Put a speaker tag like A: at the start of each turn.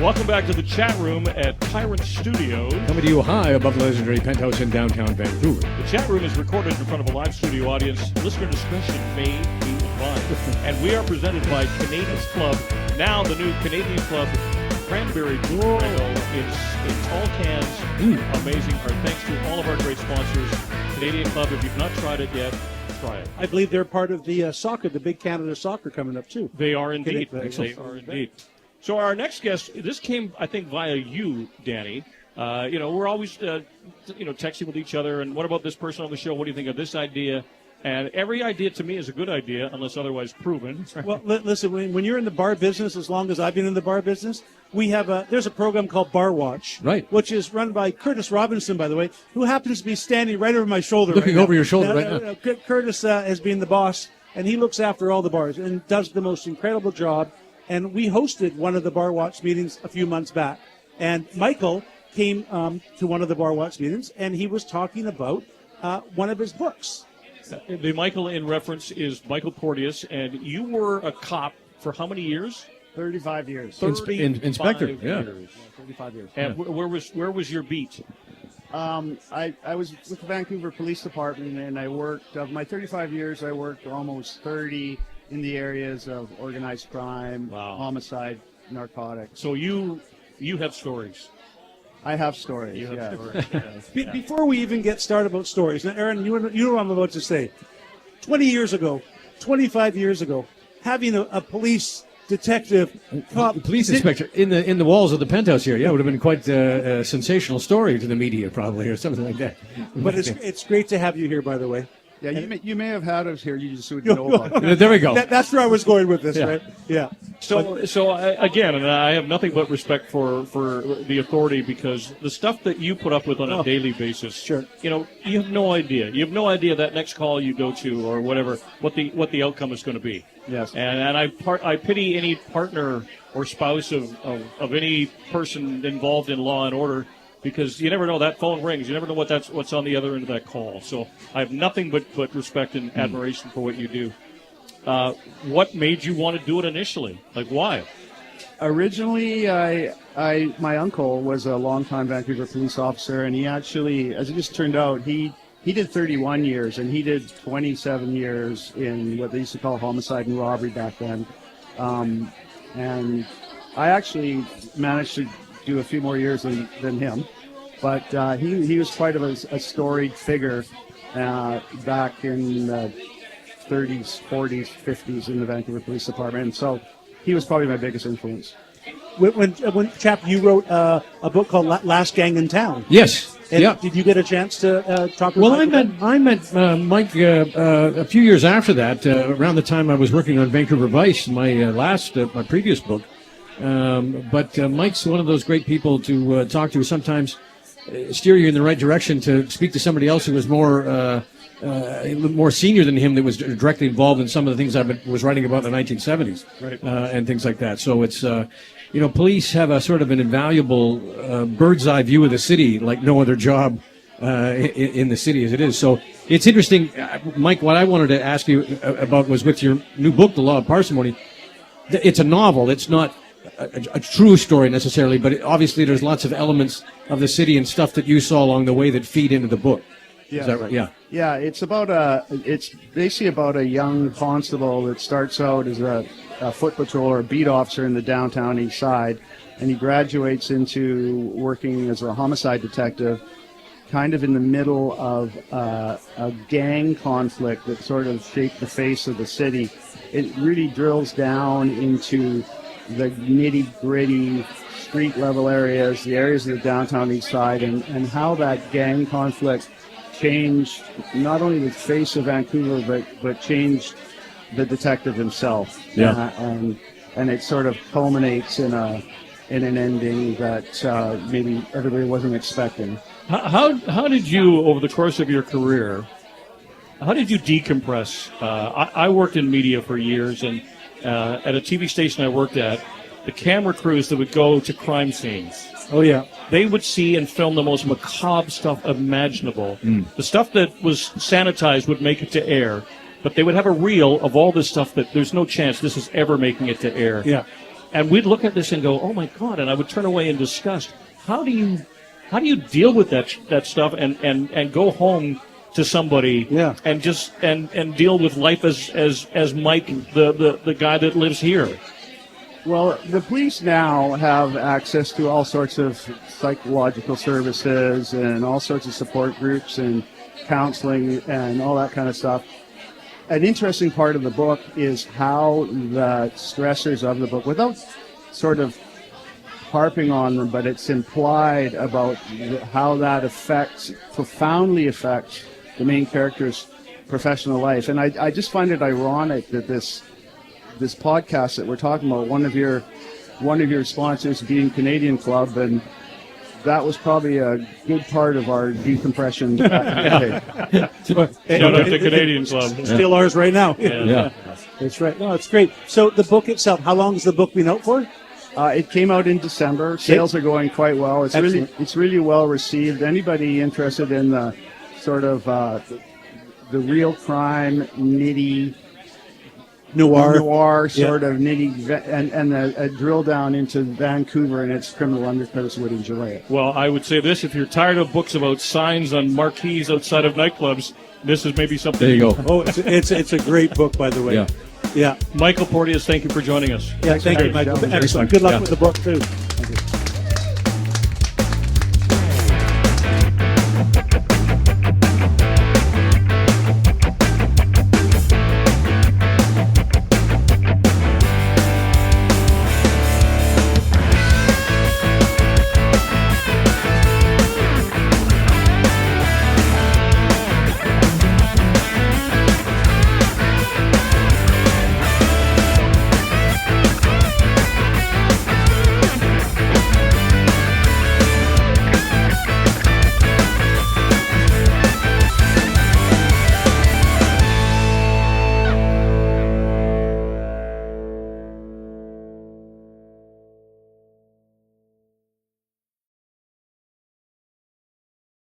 A: Welcome back to the chat room at Tyrant Studios.
B: Coming to you high above the legendary penthouse in downtown Vancouver.
A: The chat room is recorded in front of a live studio audience. Listener discretion may be advised. And we are presented by Canadians Club. Now the new Canadian Club Cranberry Mango in tall cans. Amazing. Our thanks to all of our great sponsors. Canadian Club, if you've not tried it yet, try it.
C: I believe they're part of the soccer, the big Canada soccer coming up too.
A: They are indeed. They are indeed. So our next guest, this came, I think, via you, Danny. We're always, texting with each other. And what about this person on the show? What do you think of this idea? And every idea to me is a good idea, unless otherwise proven.
C: Well, listen, when you're in the bar business, as long as I've been in the bar business, we have there's a program called Bar Watch,
B: right,
C: which is run by Curtis Robinson, by the way, who happens to be standing right over my shoulder.
B: Looking over your shoulder right now.
C: Curtis has been the boss, and he looks after all the bars and does the most incredible job. And we hosted one of the Bar Watch meetings a few months back. And Michael came to one of the Bar Watch meetings, and he was talking about one of his books.
A: The Michael in reference is Michael Porteous, and you were a cop for how many years?
D: 35 years.
B: Inspector, yeah.
D: 35 years.
A: And where was your beat?
D: I was with the Vancouver Police Department, and I worked, of my 35 years, I worked almost 30 in the areas of organized crime, homicide, narcotics.
A: So you have stories.
D: I have stories.
A: You have stories.
C: Before we even get started about stories, now, Aaron, you know what I'm about to say. 20 years ago, 25 years ago, having a police detective, cop,
B: police inspector in the walls of the penthouse here, it would have been quite a sensational story to the media, probably, or something like that.
C: But it's great to have you here, by the way.
D: Yeah, you may have had us here. You just wouldn't know about it.
B: There we go.
C: That's where I was going with this, right? Yeah.
A: So again, and I have nothing but respect for the authority, because the stuff that you put up with on a daily basis,
C: sure.
A: You have no idea. You have no idea that next call you go to or whatever what the outcome is going to be.
D: Yes.
A: And I pity any partner or spouse of any person involved in law and order, because you never know, that phone rings. You never know what's on the other end of that call. So I have nothing but respect and admiration for what you do. What made you want to do it initially? Like, why?
D: Originally, my uncle was a longtime Vancouver police officer, and he actually, as it just turned out, he did 31 years, and he did 27 years in what they used to call homicide and robbery back then. And I actually managed to do a few more years than him, but he was quite of a storied figure back in the 30s, 40s, 50s in the Vancouver Police Department, and so he was probably my biggest influence.
C: When Chap, you wrote a book called Last Gang in Town.
B: Yes.
C: And did you get a chance to talk to
B: Mike?
C: Mike?
B: I met Mike a few years after that, around the time I was working on Vancouver Vice, my previous book. But Mike's one of those great people to talk to, sometimes steer you in the right direction, to speak to somebody else who was more senior than him, that was directly involved in some of the things I was writing about in the 1970s,
A: right.
B: And things like that. So it's, police have a sort of an invaluable bird's eye view of the city, like no other job in the city as it is. So it's interesting, Mike, what I wanted to ask you about was with your new book, The Law of Parsimony. It's a novel. It's not a true story necessarily, but obviously there's lots of elements of the city and stuff that you saw along the way that feed into the book.
D: Yeah.
B: Is that right? Yeah.
D: Yeah, it's basically about a young constable that starts out as a foot patrol or a beat officer in the downtown east side, and he graduates into working as a homicide detective, kind of in the middle of a gang conflict that sort of shaped the face of the city. It really drills down into the nitty-gritty street-level areas, the areas of the downtown east side, and how that gang conflict changed not only the face of Vancouver, but changed the detective himself.
B: Yeah.
D: And it sort of culminates in an ending that maybe everybody wasn't expecting.
A: How did you, over the course of your career, how did you decompress? I worked in media for years, and at a TV station I worked at, the camera crews that would go to crime scenes.
C: Oh, yeah.
A: They would see and film the most macabre stuff imaginable. The stuff that was sanitized would make it to air, but they would have a reel of all this stuff that there's no chance this is ever making it to air.
C: Yeah.
A: and we'd look at this and go, "Oh my God!" And I would turn away in disgust. How do you deal with that stuff and go home to somebody and just and deal with life as Mike, the guy that lives here?
D: Well, the police now have access to all sorts of psychological services and all sorts of support groups and counseling and all that kind of stuff. An interesting part of the book is how the stressors of the book, without sort of harping on them, but it's implied about how that profoundly affects the main character's professional life. And I just find it ironic that this podcast that we're talking about, one of your sponsors being Canadian Club, and that was probably a good part of our decompression.
A: Shout out to Canadian Club.
C: Still ours right now.
B: Yeah.
C: That's right. No, it's great. So the book itself, how long has the book been out for?
D: It came out in December. Sales are going quite well. It's really well received. Anybody interested in the sort of the real crime, nitty, noir sort of nitty, and a drill down into Vancouver and its criminal undercurrents would enjoy it.
A: Well, I would say this: if you're tired of books about signs on marquees outside of nightclubs, this is maybe something.
B: There you go.
C: Oh, it's a great book, by the way.
B: Yeah.
C: Yeah.
A: Michael Porteous, thank you for joining us.
C: Yeah, thank you, Michael. Excellent. Good luck with the book, too.